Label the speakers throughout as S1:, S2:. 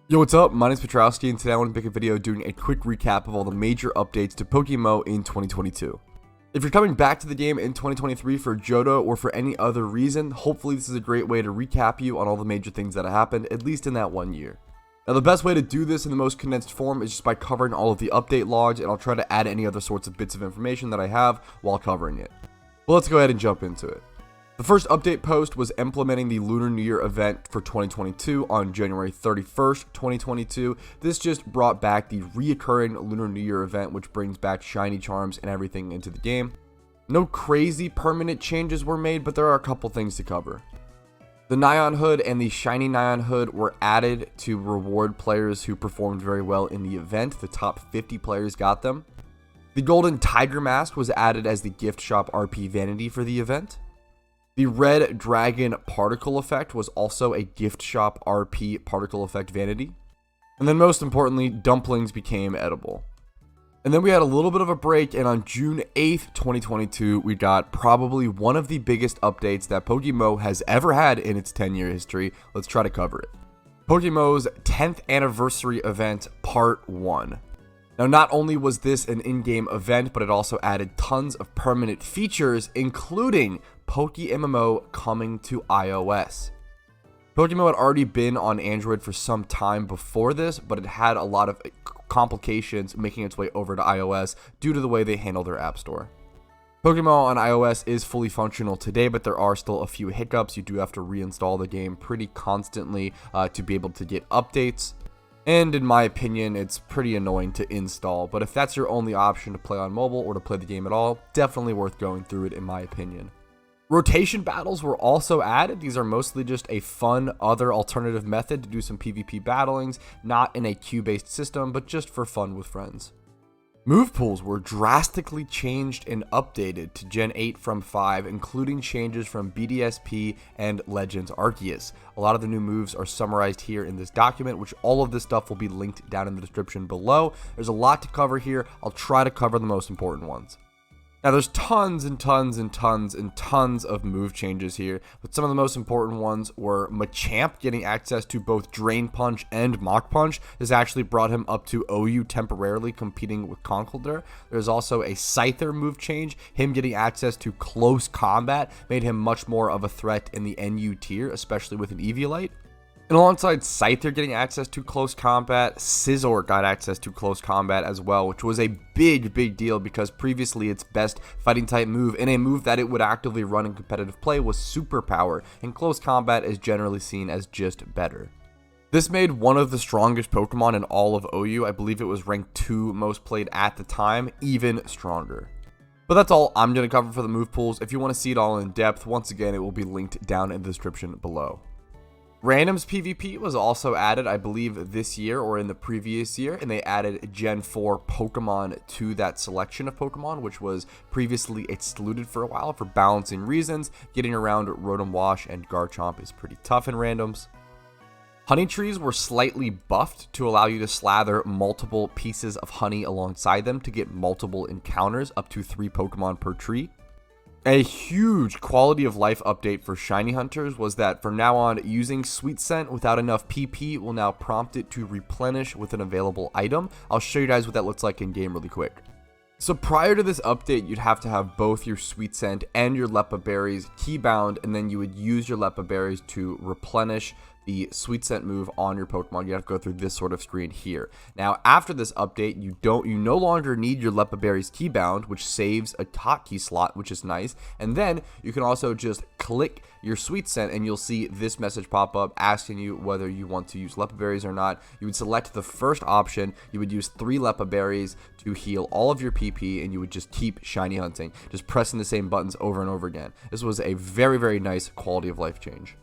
S1: Yo, what's up? My name is Patrouski, and today I want to make a video doing a quick recap of all the major updates to PokeMMO in 2022. If you're coming back to the game in 2023 for Johto or for any other reason, hopefully this is a great way to recap you on all the major things that have happened, at least in that 1 year. Now, the best way to do this in the most condensed form is just by covering all of the update logs, and I'll try to add any other sorts of bits of information that I have while covering it. But let's go ahead and jump into it. The first update post was implementing the Lunar New Year event for 2022 on January 31st, 2022. This just brought back the reoccurring Lunar New Year event, which brings back shiny charms and everything into the game. No crazy permanent changes were made, but there are a couple things to cover. The Nyan Hood and the Shiny Nyan Hood were added to reward players who performed very well in the event. The top 50 players got them. The Golden Tiger Mask was added as the gift shop RP vanity for the event. The Red Dragon Particle Effect was also a gift shop RP particle effect vanity. And then most importantly, dumplings became edible. And then we had a little bit of a break, and on June 8th, 2022, we got probably one of the biggest updates that PokeMMO has ever had in its 10-year history. Let's try to cover it. PokeMMO's 10th anniversary event, part 1. Now, not only was this an in-game event, but it also added tons of permanent features, including PokeMMO coming to iOS. PokeMMO had already been on Android for some time before this, but it had a lot of complications making its way over to iOS due to the way they handle their app store. PokeMMO on iOS is fully functional today, but there are still a few hiccups. You do have to reinstall the game pretty constantly to be able to get updates. And in my opinion, it's pretty annoying to install, but if that's your only option to play on mobile or to play the game at all, definitely worth going through it in my opinion. Rotation battles were also added. These are mostly just a fun other alternative method to do some PvP battlings, not in a queue-based system, but just for fun with friends. Move pools were drastically changed and updated to Gen 8 from 5, including changes from BDSP and Legends Arceus. A lot of the new moves are summarized here in this document, which all of this stuff will be linked down in the description below. There's a lot to cover here. I'll try to cover the most important ones. Now, there's tons and tons and tons and tons of move changes here, but some of the most important ones were Machamp getting access to both Drain Punch and Mach Punch. This actually brought him up to OU temporarily, competing with Conkeldurr. There's also a Scyther move change. Him getting access to Close Combat made him much more of a threat in the NU tier, especially with an Eviolite. And alongside Scyther getting access to Close Combat, Scizor got access to Close Combat as well, which was a big deal because previously its best fighting type move and a move that it would actively run in competitive play was Superpower, and Close Combat is generally seen as just better. This made one of the strongest Pokemon in all of OU, I believe it was ranked 2 most played at the time, even stronger. But that's all I'm going to cover for the move pools. If you want to see it all in depth, once again, it will be linked down in the description below. Randoms PvP was also added, I believe, this year or in the previous year, and they added Gen 4 Pokemon to that selection of Pokemon, which was previously excluded for a while for balancing reasons. Getting around Rotom Wash and Garchomp is pretty tough in randoms. Honey trees were slightly buffed to allow you to slather multiple pieces of honey alongside them to get multiple encounters, up to 3 Pokemon per tree. A huge quality of life update for shiny hunters was that from now on, using Sweet Scent without enough PP will now prompt it to replenish with an available item. I'll show you guys what that looks like in game really quick. So prior to this update, you'd have to have both your Sweet Scent and your Leppa Berries keybound, and then you would use your Leppa Berries to replenish the Sweet Scent move on your Pokemon. You have to go through this sort of screen here. Now, after this update, you no longer need your Leppa Berries keybound, which saves a hotkey slot, which is nice. And then you can also just click your Sweet Scent, and you'll see this message pop up asking you whether you want to use Leppa Berries or not. You would select the first option. You would use 3 Leppa Berries to heal all of your PP, and you would just keep shiny hunting, just pressing the same buttons over and over again. This was a very nice quality of life change.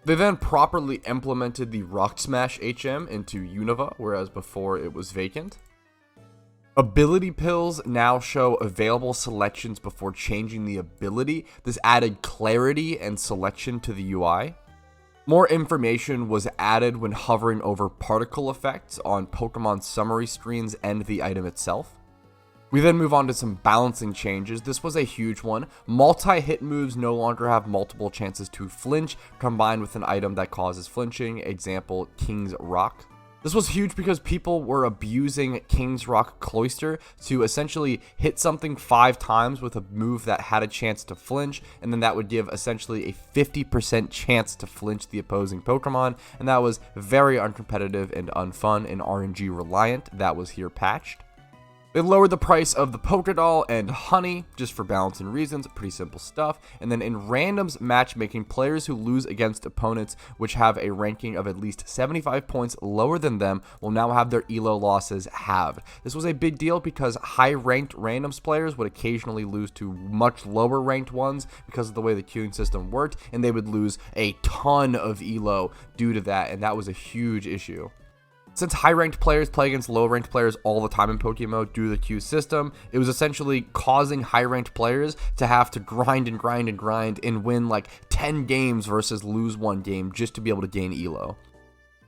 S1: They then properly implemented the Rock Smash HM into Unova, whereas before it was vacant. Ability pills now show available selections before changing the ability. This added clarity and selection to the UI. More information was added when hovering over particle effects on Pokemon summary screens and the item itself. We then move on to some balancing changes. This was a huge one. Multi-hit moves no longer have multiple chances to flinch, combined with an item that causes flinching, example, King's Rock. This was huge because people were abusing King's Rock Cloister to essentially hit something 5 times with a move that had a chance to flinch, and then that would give essentially a 50% chance to flinch the opposing Pokemon, and that was very uncompetitive and unfun and RNG reliant. That was here patched. They lowered the price of the Pokédoll and Honey, just for balance and reasons, pretty simple stuff. And then in randoms matchmaking, players who lose against opponents which have a ranking of at least 75 points lower than them will now have their ELO losses halved. This was a big deal because high-ranked randoms players would occasionally lose to much lower-ranked ones because of the way the queuing system worked, and they would lose a ton of ELO due to that, and that was a huge issue. Since high-ranked players play against low-ranked players all the time in PokeMMO due to the queue system, it was essentially causing high-ranked players to have to grind and win like 10 games versus lose 1 game just to be able to gain ELO.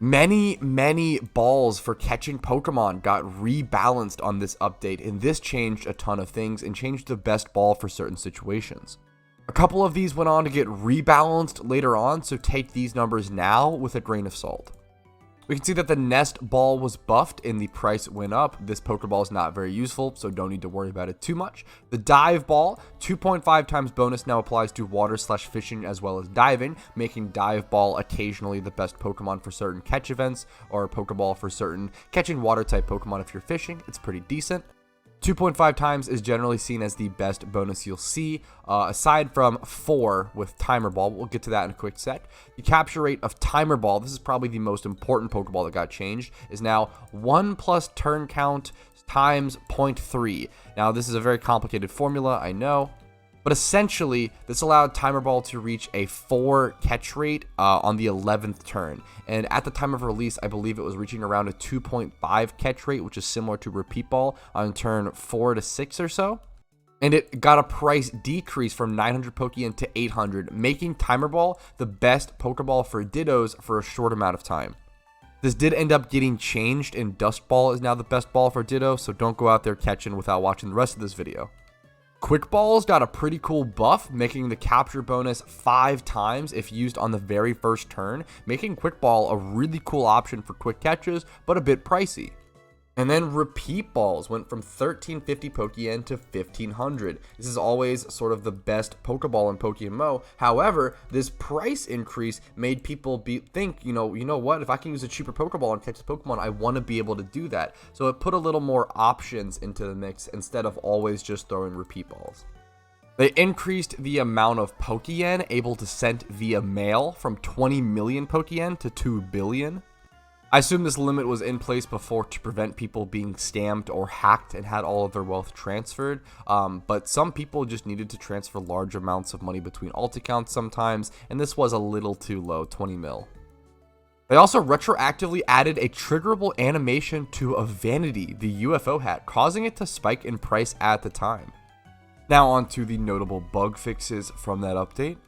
S1: Many balls for catching Pokemon got rebalanced on this update, and this changed a ton of things and changed the best ball for certain situations. A couple of these went on to get rebalanced later on, so take these numbers now with a grain of salt. We can see that the Nest Ball was buffed and the price went up. This Pokeball is not very useful, so don't need to worry about it too much. The Dive Ball, 2.5 times bonus now applies to water/fishing as well as diving, making Dive Ball occasionally the best Pokemon for certain catch events, or Pokeball for certain catching water type Pokemon if you're fishing. It's pretty decent. 2.5 times is generally seen as the best bonus you'll see, aside from 4 with Timer Ball. We'll get to that in a quick sec. The capture rate of Timer Ball, this is probably the most important Pokeball that got changed, is now 1 plus turn count times 0.3. Now, this is a very complicated formula, I know. But essentially, this allowed Timer Ball to reach a 4 catch rate on the 11th turn. And at the time of release, I believe it was reaching around a 2.5 catch rate, which is similar to Repeat Ball on turn 4 to 6 or so. And it got a price decrease from 900 Pokeyen to 800, making Timer Ball the best Pokeball for Dittos for a short amount of time. This did end up getting changed, and Dust Ball is now the best ball for Ditto, so don't go out there catching without watching the rest of this video. Quick Balls got a pretty cool buff, making the capture bonus 5 times if used on the very first turn, making Quick Ball a really cool option for quick catches, but a bit pricey. And then Repeat Balls went from 1350 Pokeyen to 1500. This is always sort of the best Pokeball in PokeMMO. However, this price increase made people think, you know what, if I can use a cheaper Pokeball and catch a Pokemon, I want to be able to do that. So it put a little more options into the mix instead of always just throwing Repeat Balls. They increased the amount of Pokeyen able to send via mail from 20 million Pokeyen to 2 billion. I assume this limit was in place before to prevent people being scammed or hacked and had all of their wealth transferred, but some people just needed to transfer large amounts of money between alt accounts sometimes, and this was a little too low, 20 mil. They also retroactively added a triggerable animation to a Vanity, the UFO hat, causing it to spike in price at the time. Now on to the notable bug fixes from that update.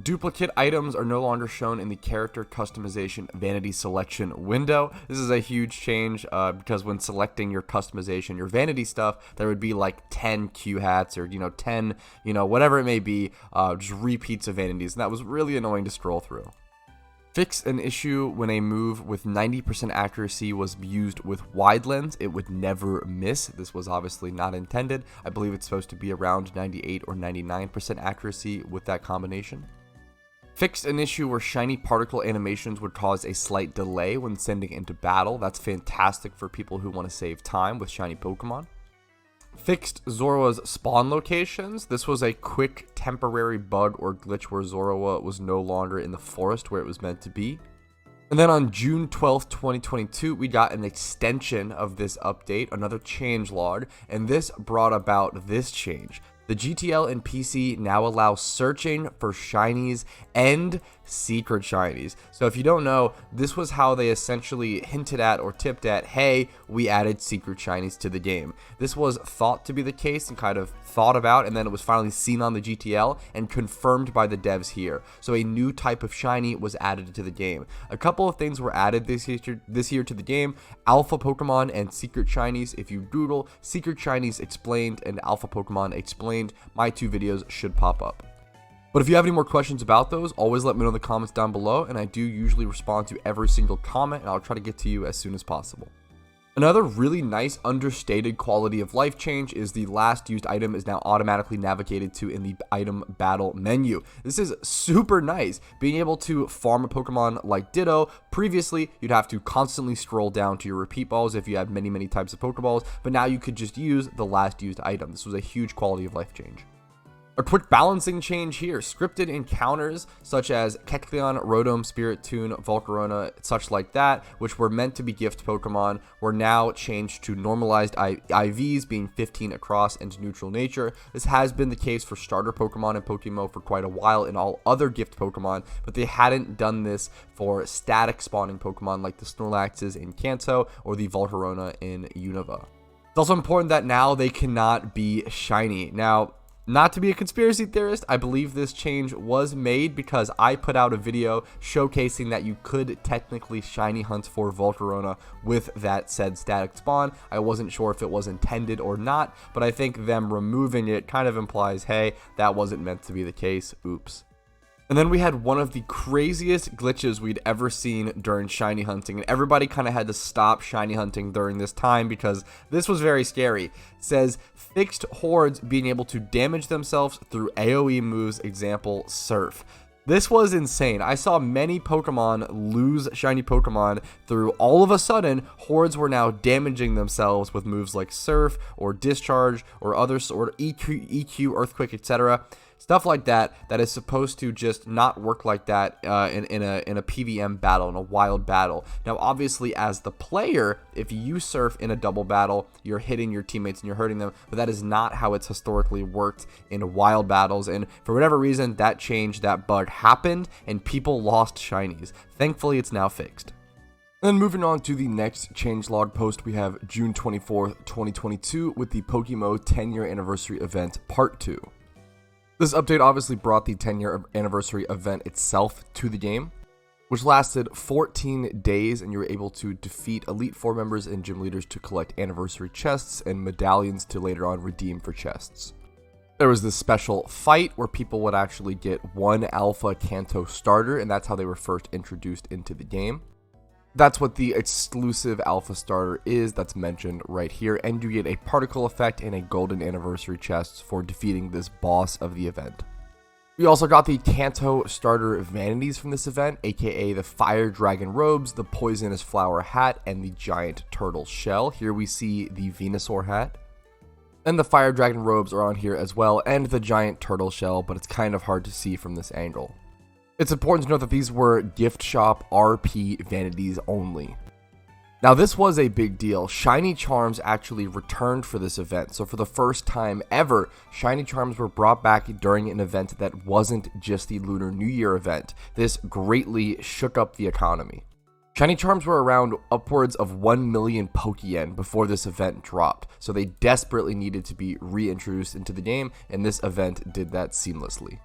S1: Duplicate items are no longer shown in the character customization vanity selection window. This is a huge change because when selecting your customization, your vanity stuff, there would be like 10 Q hats or 10, whatever it may be, just repeats of vanities, and that was really annoying to scroll through. Fixed an issue when a move with 90% accuracy was used with wide lens. It would never miss. This was obviously not intended. I believe it's supposed to be around 98 or 99% accuracy with that combination. Fixed an issue where shiny particle animations would cause a slight delay when sending into battle. That's fantastic for people who want to save time with shiny Pokemon. Fixed Zoroa's spawn locations. This was a quick temporary bug or glitch where Zoroa was no longer in the forest where it was meant to be. And then on June 12th, 2022, we got an extension of this update, another changelog, and this brought about this change. The GTL and PC now allow searching for shinies and secret shinies. So if you don't know, this was how they essentially hinted at or tipped at, hey, we added secret shinies to the game. This was thought to be the case and kind of thought about, and then it was finally seen on the GTL and confirmed by the devs here. So a new type of shiny was added to the game. A couple of things were added this year to the game: alpha Pokemon and secret shinies. If you Google secret shinies explained and alpha Pokemon explained, my 2 videos should pop up. But if you have any more questions about those, always let me know in the comments down below, and I do usually respond to every single comment, and I'll try to get to you as soon as possible. Another really nice understated quality of life change is the last used item is now automatically navigated to in the item battle menu. This is super nice. Being able to farm a Pokemon like Ditto, previously you'd have to constantly scroll down to your repeat balls if you had many types of Pokeballs, but now you could just use the last used item. This was a huge quality of life change. A quick balancing change here. Scripted encounters such as Kecleon, Rotom, Spiritomb, Volcarona, such like that, which were meant to be gift Pokemon, were now changed to normalized IVs, being 15 across and neutral nature. This has been the case for starter Pokemon in PokeMMO for quite a while in all other gift Pokemon, but they hadn't done this for static spawning Pokemon like the Snorlaxes in Kanto or the Volcarona in Unova. It's also important that now they cannot be shiny. Now, not to be a conspiracy theorist, I believe this change was made because I put out a video showcasing that you could technically shiny hunt for Volcarona with that said static spawn. I wasn't sure if it was intended or not, but I think them removing it kind of implies, hey, that wasn't meant to be the case. Oops. And then we had one of the craziest glitches we'd ever seen during shiny hunting, and everybody kind of had to stop shiny hunting during this time because this was very scary. It says fixed hordes being able to damage themselves through AoE moves, example Surf. This was insane. I saw many Pokemon lose shiny Pokemon through all of a sudden hordes were now damaging themselves with moves like Surf or Discharge or other sort of EQ, Earthquake, etc. Stuff like that is supposed to just not work like that in a PVM battle, in a wild battle. Now, obviously, as the player, if you Surf in a double battle, you're hitting your teammates and you're hurting them, but that is not how it's historically worked in wild battles, and for whatever reason, that change, that bug happened, and people lost shinies. Thankfully, it's now fixed. And then moving on to the next changelog post, we have June 24th, 2022 with the PokeMMO 10-year anniversary event, Part 2. This update obviously brought the 10-year anniversary event itself to the game, which lasted 14 days, and you were able to defeat Elite Four members and gym leaders to collect anniversary chests and medallions to later on redeem for chests. There was this special fight where people would actually get one Alpha Kanto starter, and that's how they were first introduced into the game. That's what the exclusive Alpha starter is that's mentioned right here, and you get a particle effect and a golden anniversary chest for defeating this boss of the event. We also got the Kanto starter vanities from this event, aka the Fire Dragon robes, the Poisonous Flower hat, and the Giant Turtle shell. Here we see the Venusaur hat. And the Fire Dragon robes are on here as well, and the Giant Turtle shell, but it's kind of hard to see from this angle. It's important to note that these were gift shop RP vanities only. Now, this was a big deal. Shiny Charms actually returned for this event. So for the first time ever, Shiny Charms were brought back during an event that wasn't just the Lunar New Year event. This greatly shook up the economy. Shiny Charms were around upwards of 1 million Pokeyen before this event dropped. So they desperately needed to be reintroduced into the game, and this event did that seamlessly.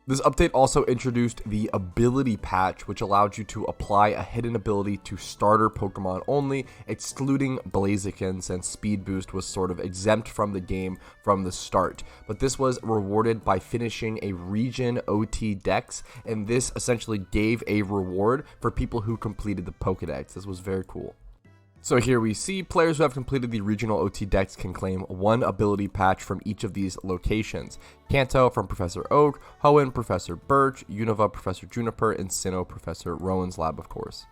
S1: This update also introduced the ability patch, which allowed you to apply a hidden ability to starter Pokemon only, excluding Blaziken, since Speed Boost was sort of exempt from the game from the start. But this was rewarded by finishing a region OT Dex, and this essentially gave a reward for people who completed the Pokedex. This was very cool. So here we see players who have completed the regional OT Dex can claim one ability patch from each of these locations. Kanto from Professor Oak, Hoenn Professor Birch, Unova Professor Juniper, and Sinnoh Professor Rowan's lab, of course.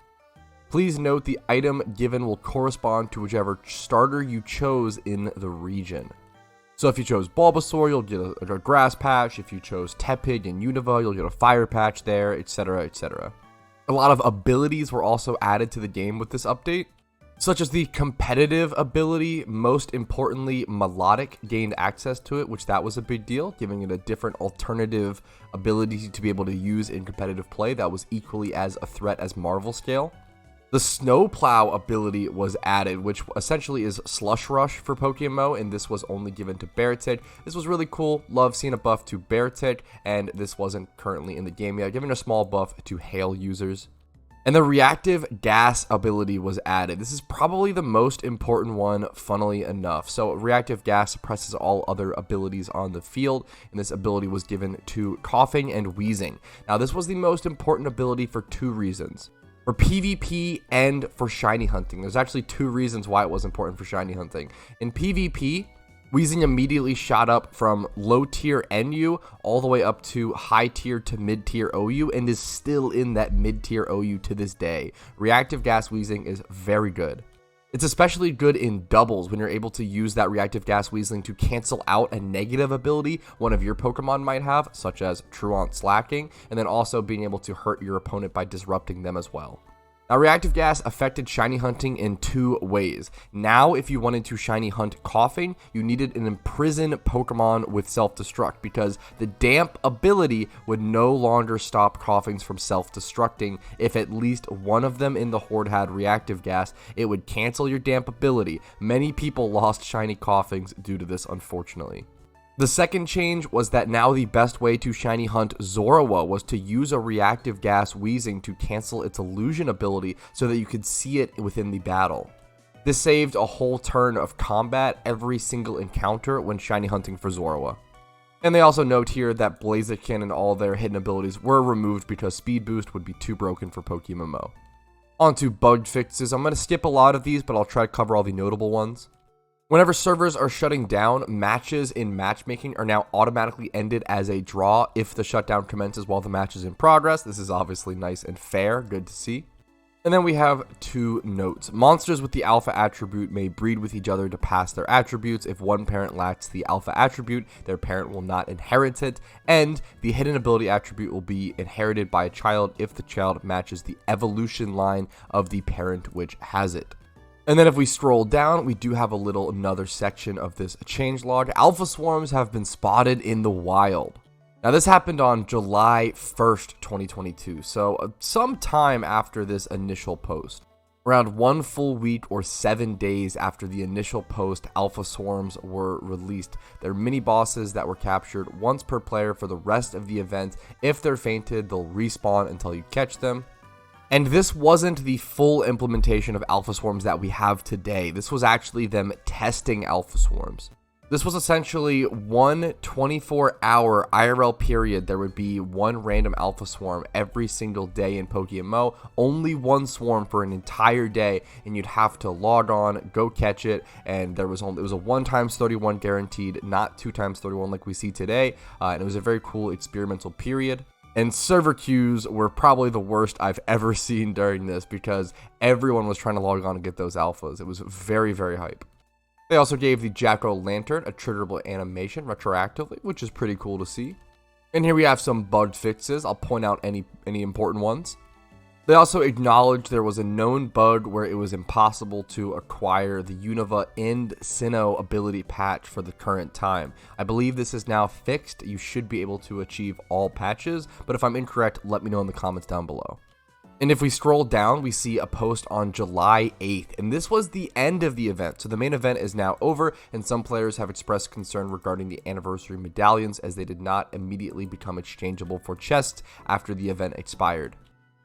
S1: Please note the item given will correspond to whichever starter you chose in the region. So if you chose Bulbasaur, you'll get a grass patch. If you chose Tepig and Unova, you'll get a fire patch there, etc, etc. A lot of abilities were also added to the game with this update, such as the competitive ability. Most importantly, Melodic gained access to it, which that was a big deal, giving it a different alternative ability to be able to use in competitive play that was equally as a threat as Marvel Scale. The Snowplow ability was added, which essentially is Slush Rush for PokeMMO, and this was only given to Beartic. This was really cool. Love seeing a buff to Beartic, and this wasn't currently in the game yet, giving a small buff to Hail users. And the reactive gas ability was added. This is probably the most important one, funnily enough. So reactive gas suppresses all other abilities on the field, and this ability was given to coughing and wheezing. Now this was the most important ability for two reasons. For PvP and for shiny hunting. There's actually two reasons why it was important for shiny hunting. In PvP, wheezing immediately shot up from low tier NU all the way up to high tier to mid tier OU and is still in that mid tier OU to this day. Reactive gas wheezing is very good. It's especially good in doubles when you're able to use that reactive gas wheezing to cancel out a negative ability one of your Pokemon might have, such as Truant Slacking, and then also being able to hurt your opponent by disrupting them as well. Now, reactive gas affected shiny hunting in two ways. Now, if you wanted to shiny hunt coughing, you needed an imprisoned Pokemon with self-destruct because the damp ability would no longer stop coughings from self-destructing. If at least one of them in the horde had reactive gas, it would cancel your damp ability. Many people lost shiny coughings due to this, unfortunately. The second change was that now the best way to shiny hunt Zorua was to use a reactive gas wheezing to cancel its illusion ability so that you could see it within the battle. This saved a whole turn of combat every single encounter when shiny hunting for Zorua. And they also note here that Blaziken and all their hidden abilities were removed because speed boost would be too broken for PokeMMO. On to bug fixes. I'm going to skip a lot of these, but I'll try to cover all the notable ones. Whenever servers are shutting down, matches in matchmaking are now automatically ended as a draw if the shutdown commences while the match is in progress. This is obviously nice and fair, good to see. And then we have two notes. Monsters with the alpha attribute may breed with each other to pass their attributes. If one parent lacks the alpha attribute, their parent will not inherit it. And the hidden ability attribute will be inherited by a child if the child matches the evolution line of the parent which has it. And then if we scroll down, we do have another section of this changelog. Alpha swarms have been spotted in the wild. Now this happened on July 1st, 2022, so some time after this initial post. Around 1 full week or 7 days after the initial post, alpha swarms were released. They're mini bosses that were captured once per player for the rest of the event. If they're fainted, they'll respawn until you catch them. And this wasn't the full implementation of alpha swarms that we have today. This was actually them testing alpha swarms. This was essentially one 24-hour IRL period. There would be one random alpha swarm every single day in PokeMMO. Only one swarm for an entire day, and you'd have to log on, go catch it, and it was a 1x31 guaranteed, not 2x31 like we see today. And it was a very cool experimental period. And server queues were probably the worst I've ever seen during this because everyone was trying to log on and get those alphas. It was very, very hype. They also gave the Jack-O-Lantern a triggerable animation retroactively, which is pretty cool to see. And here we have some bug fixes. I'll point out any important ones. They also acknowledged there was a known bug where it was impossible to acquire the Unova and Sinnoh ability patch for the current time. I believe this is now fixed. You should be able to achieve all patches, but if I'm incorrect, let me know in the comments down below. And if we scroll down, we see a post on July 8th, and this was the end of the event. So the main event is now over, and some players have expressed concern regarding the anniversary medallions as they did not immediately become exchangeable for chests after the event expired.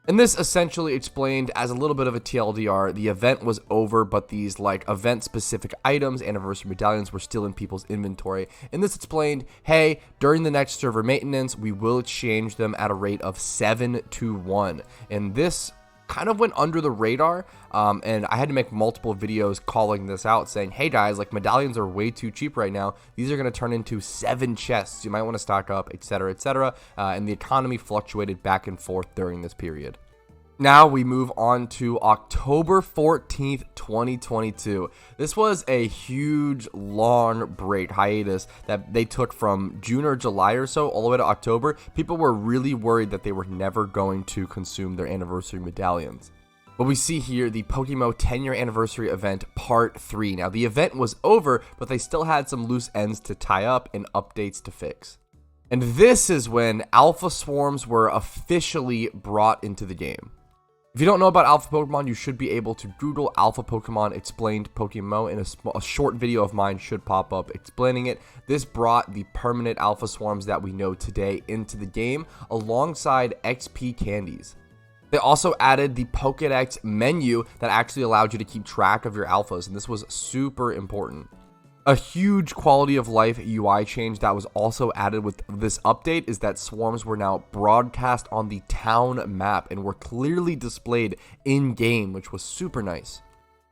S1: And this essentially explained as a little bit of a TLDR, the event was over, but these event specific items, anniversary medallions, were still in people's inventory. And this explained, hey, during the next server maintenance, we will exchange them at a rate of 7-to-1. And this kind of went under the radar, and I had to make multiple videos calling this out, saying, hey guys, medallions are way too cheap right now. These are going to turn into 7 chests. You might want to stock up, etc., etc. And the economy fluctuated back and forth during this period. Now we move on to October 14th, 2022. This was a huge, long break, hiatus that they took from June or July or so all the way to October. People were really worried that they were never going to consume their anniversary medallions. But we see here the PokeMMO 10-year anniversary event part 3. Now the event was over, but they still had some loose ends to tie up and updates to fix. And this is when alpha swarms were officially brought into the game. If you don't know about alpha Pokemon, you should be able to Google alpha Pokemon explained PokeMMO, and a short video of mine should pop up explaining it. This brought the permanent alpha swarms that we know today into the game alongside XP candies. They also added the Pokédex menu that actually allowed you to keep track of your alphas, and this was super important. A huge quality of life UI change that was also added with this update is that swarms were now broadcast on the town map and were clearly displayed in-game, which was super nice.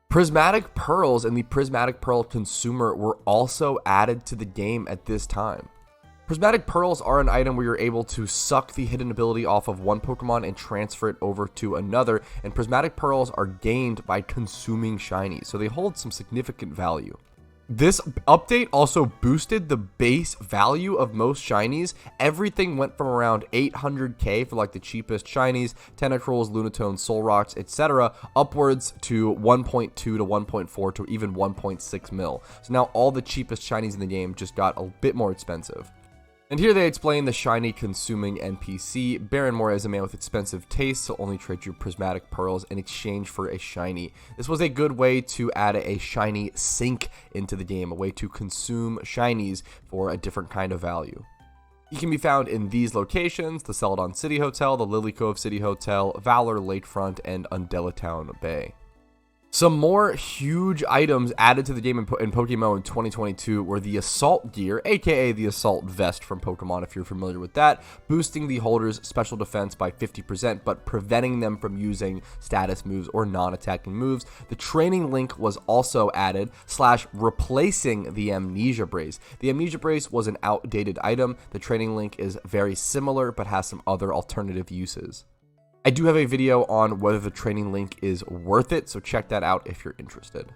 S1: Prismatic Pearls and the Prismatic Pearl Consumer were also added to the game at this time. Prismatic Pearls are an item where you're able to suck the hidden ability off of one Pokemon and transfer it over to another, and Prismatic Pearls are gained by consuming shinies, so they hold some significant value. This update also boosted the base value of most shinies. Everything went from around 800k for like the cheapest shinies, Tentacruels, Lunatones, Solrocks, etc., upwards to 1.2 to 1.4 to even 1.6 mil. So now all the cheapest shinies in the game just got a bit more expensive. And here they explain the shiny consuming NPC. Baron Moore is a man with expensive taste, so only trade you Prismatic Pearls in exchange for a shiny. This was a good way to add a shiny sink into the game, a way to consume shinies for a different kind of value. He can be found in these locations: the Celadon City Hotel, the Lily Cove City Hotel, Valor Lakefront, and Undella Town Bay. Some more huge items added to the game in PokeMMO in 2022 were the Assault Gear, aka the Assault Vest from Pokemon if you're familiar with that, boosting the holder's special defense by 50%, but preventing them from using status moves or non-attacking moves. The Training Link was also added, replacing the Amnesia Brace. The Amnesia Brace was an outdated item. The Training Link is very similar, but has some other alternative uses. I do have a video on whether the Training Link is worth it, so check that out if you're interested.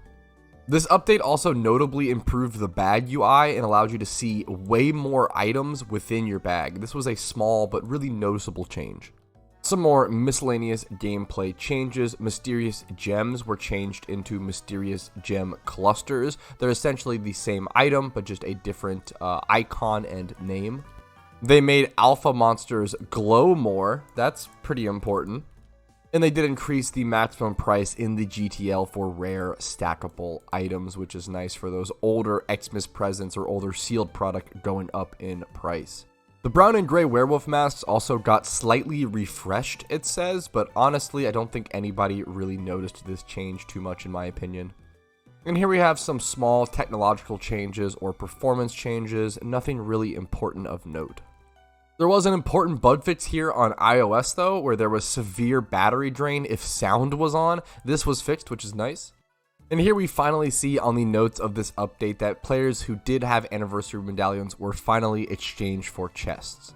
S1: This update also notably improved the bag UI and allowed you to see way more items within your bag. This was a small but really noticeable change. Some more miscellaneous gameplay changes. Mysterious gems were changed into mysterious gem clusters. They're essentially the same item, but just a different icon and name. They made alpha monsters glow more. That's pretty important. And they did increase the maximum price in the GTL for rare stackable items, which is nice for those older Xmas presents or older sealed product going up in price. The brown and gray werewolf masks also got slightly refreshed, it says, but honestly, I don't think anybody really noticed this change too much in my opinion. And here we have some small technological changes or performance changes, nothing really important of note. There was an important bug fix here on iOS though, where there was severe battery drain if sound was on. This was fixed, which is nice. And here we finally see on the notes of this update that players who did have anniversary medallions were finally exchanged for chests.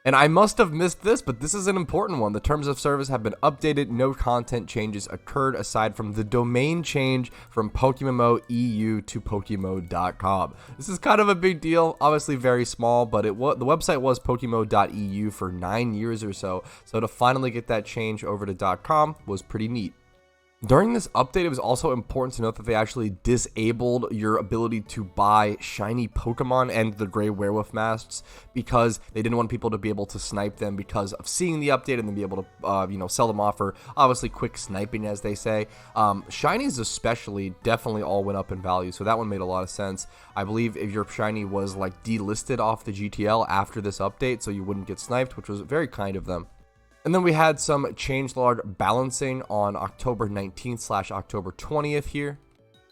S1: And I must have missed this, but this is an important one. The terms of service have been updated. No content changes occurred aside from the domain change from PokeMMO EU to PokeMMO.com. This is kind of a big deal, obviously very small, but the website was PokeMMO.eu for 9 years or so. So to finally get that change over to .com was pretty neat. During this update, it was also important to note that they actually disabled your ability to buy shiny Pokemon and the gray werewolf masks because they didn't want people to be able to snipe them because of seeing the update and then be able to, sell them off for obviously quick sniping, as they say. Shinies especially definitely all went up in value, so that one made a lot of sense. I believe if your shiny was like delisted off the GTL after this update, so you wouldn't get sniped, which was very kind of them. And then we had some changelog balancing on October 19th / October 20th here.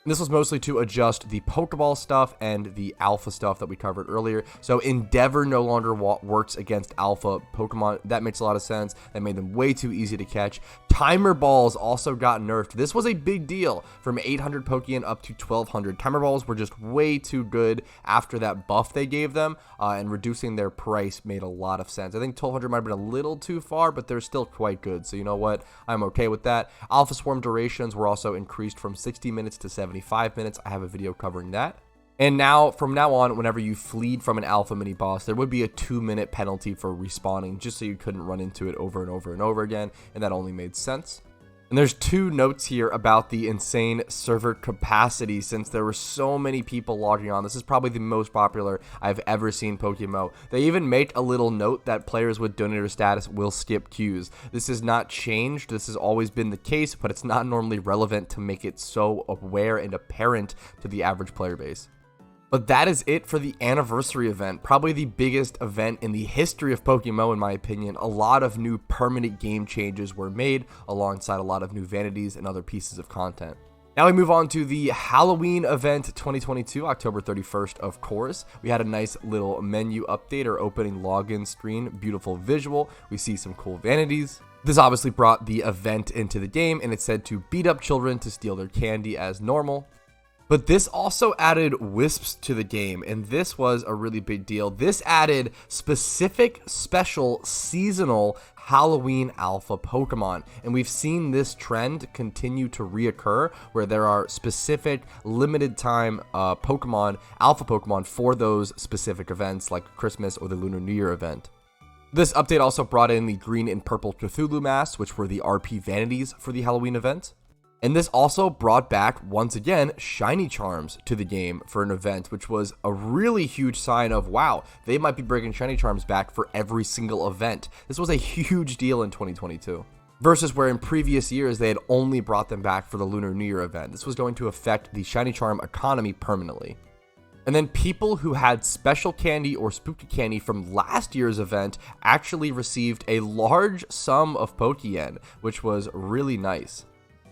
S1: And this was mostly to adjust the Pokeball stuff and the Alpha stuff that we covered earlier. So Endeavor no longer works against Alpha Pokemon. That makes a lot of sense. That made them way too easy to catch. Timer Balls also got nerfed. This was a big deal, from 800 Pokeyen up to 1200. Timer Balls were just way too good after that buff they gave them, and reducing their price made a lot of sense. I think 1200 might have been a little too far, but they're still quite good. So you know what? I'm okay with that. Alpha Swarm durations were also increased from 60 minutes to 75 minutes. I have a video covering that. And now, from now on, whenever you fleed from an alpha mini boss, there would be a 2-minute penalty for respawning, just so you couldn't run into it over and over and over again, and that only made sense. And there's 2 notes here about the insane server capacity, since there were so many people logging on. This is probably the most popular I've ever seen PokeMMO. They even make a little note that players with donator status will skip queues. This has not changed. This has always been the case, but it's not normally relevant to make it so aware and apparent to the average player base. But that is it for the anniversary event, probably the biggest event in the history of PokeMMO in my opinion. A lot of new permanent game changes were made alongside a lot of new vanities and other pieces of content. Now we move on to the Halloween event 2022, October 31st, of course. We had a nice little menu update or opening login screen, beautiful visual. We see some cool vanities. This obviously brought the event into the game, and it said to beat up children to steal their candy as normal. But this also added wisps to the game, and this was a really big deal. This added specific, special, seasonal Halloween alpha Pokemon, and we've seen this trend continue to reoccur where there are specific limited time Pokemon, alpha Pokemon for those specific events like Christmas or the Lunar New Year event. This update also brought in the green and purple Cthulhu masks, which were the RP vanities for the Halloween event. And this also brought back, once again, shiny charms to the game for an event, which was a really huge sign of, wow, they might be bringing shiny charms back for every single event. This was a huge deal in 2022. Versus where in previous years they had only brought them back for the Lunar New Year event. This was going to affect the shiny charm economy permanently. And then people who had special candy or spooky candy from last year's event actually received a large sum of Pokeyen, which was really nice.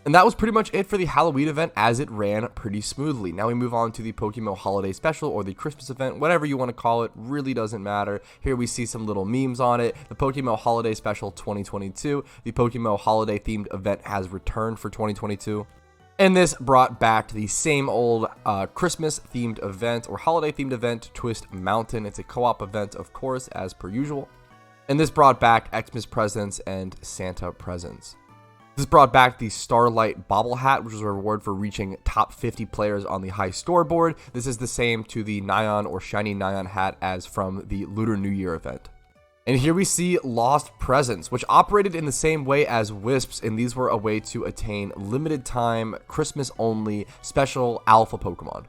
S1: And that was pretty much it for the Halloween event, as it ran pretty smoothly. Now we move on to the PokeMMO Holiday Special or the Christmas event, whatever you want to call it, really doesn't matter. Here we see some little memes on it. The PokeMMO Holiday Special 2022, the PokeMMO Holiday themed event has returned for 2022. And this brought back the same old Christmas themed event or holiday themed event, Twist Mountain. It's a co-op event, of course, as per usual. And this brought back Xmas presents and Santa presents. This brought back the Starlight Bobble Hat, which was a reward for reaching top 50 players on the high store board. This is the same to the Nyan or Shiny Nyan hat as from the Lunar New Year event. And here we see Lost Presents, which operated in the same way as Wisps, and these were a way to attain limited time, Christmas only, special alpha Pokemon.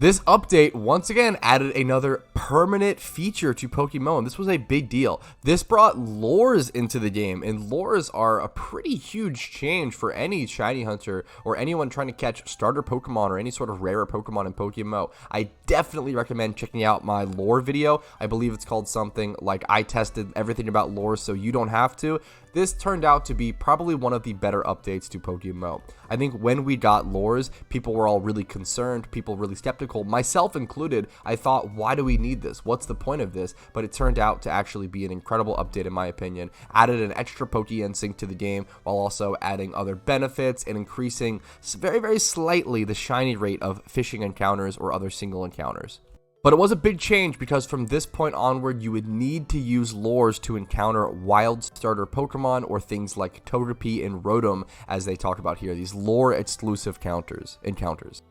S1: This update once again added another permanent feature to PokeMMO, and this was a big deal. This brought lures into the game, and lures are a pretty huge change for any shiny hunter or anyone trying to catch starter Pokemon or any sort of rarer Pokemon in PokeMMO. I definitely recommend checking out my lore video. I believe it's called something like I tested everything about lore so you don't have to. This turned out to be probably one of the better updates to PokeMMO. I think when we got lures, people were all really concerned, people really skeptical, myself included. I thought, why do we need this? What's the point of this? But it turned out to actually be an incredible update in my opinion. Added an extra Pokeyen sync to the game while also adding other benefits and increasing very, very slightly the shiny rate of fishing encounters or other single encounters. But it was a big change because from this point onward, you would need to use lures to encounter wild starter Pokemon or things like Togepi and Rotom, as they talk about here, these lore exclusive encounters.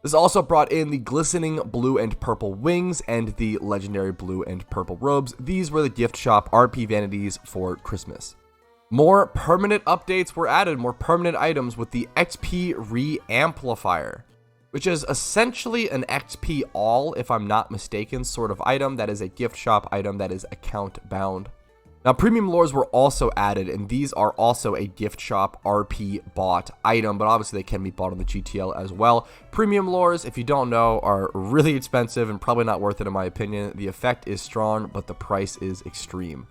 S1: This also brought in the glistening blue and purple wings and the legendary blue and purple robes. These were the gift shop RP vanities for Christmas. More permanent updates were added, more permanent items with the XP Re-Amplifier, which is essentially an XP all, if I'm not mistaken, sort of item that is a gift shop item that is account bound. Now, premium lures were also added, and these are also a gift shop RP bought item, but obviously they can be bought on the GTL as well. Premium lures, if you don't know, are really expensive and probably not worth it in my opinion. The effect is strong, but the price is extreme.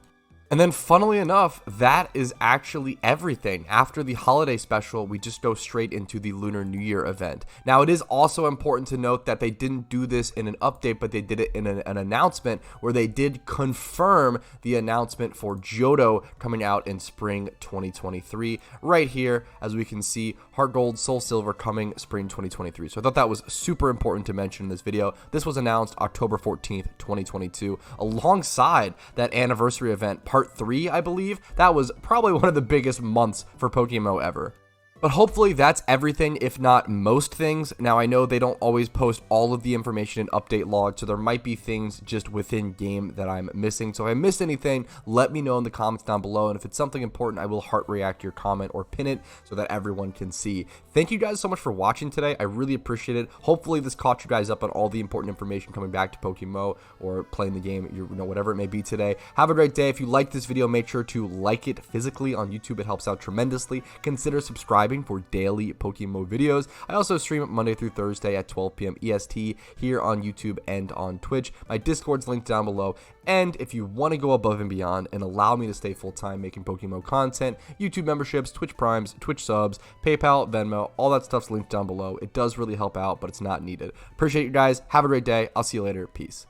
S1: And then funnily enough, that is actually everything. After the holiday special, we just go straight into the Lunar New Year event. Now, it is also important to note that they didn't do this in an update, but they did it in an announcement where they did confirm the announcement for Johto coming out in spring 2023. Right here, as we can see, Heart Gold, Soul Silver coming spring 2023. So I thought that was super important to mention in this video. This was announced October 14th, 2022, alongside that anniversary event, Part 3, I believe. That was probably one of the biggest months for PokeMMO ever. But hopefully that's everything, if not most things. Now, I know they don't always post all of the information in update log, so there might be things just within game that I'm missing. So if I missed anything, let me know in the comments down below. And if it's something important, I will heart react your comment or pin it so that everyone can see. Thank you guys so much for watching today. I really appreciate it. Hopefully this caught you guys up on all the important information coming back to PokeMMO or playing the game, whatever it may be today. Have a great day. If you like this video, make sure to like it physically on YouTube. It helps out tremendously. Consider subscribing subscribing for daily PokeMMO videos. I also stream Monday through Thursday at 12 p.m. EST here on YouTube and on Twitch. My Discord's linked down below. And if you want to go above and beyond and allow me to stay full-time making PokeMMO content, YouTube memberships, Twitch Primes, Twitch subs, PayPal, Venmo, all that stuff's linked down below. It does really help out, but it's not needed. Appreciate you guys. Have a great day. I'll see you later. Peace.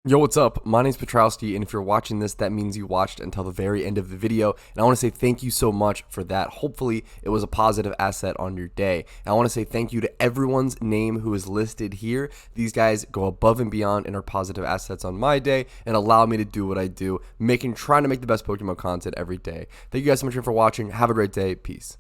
S1: Yo, what's up? My name's Patrouski, and if you're watching this, that means you watched until the very end of the video, and I want to say thank you so much for that. Hopefully, it was a positive asset on your day. And I want to say thank you to everyone's name who is listed here. These guys go above and beyond and are positive assets on my day and allow me to do what I do, trying to make the best PokeMMO content every day. Thank you guys so much for watching. Have a great day. Peace.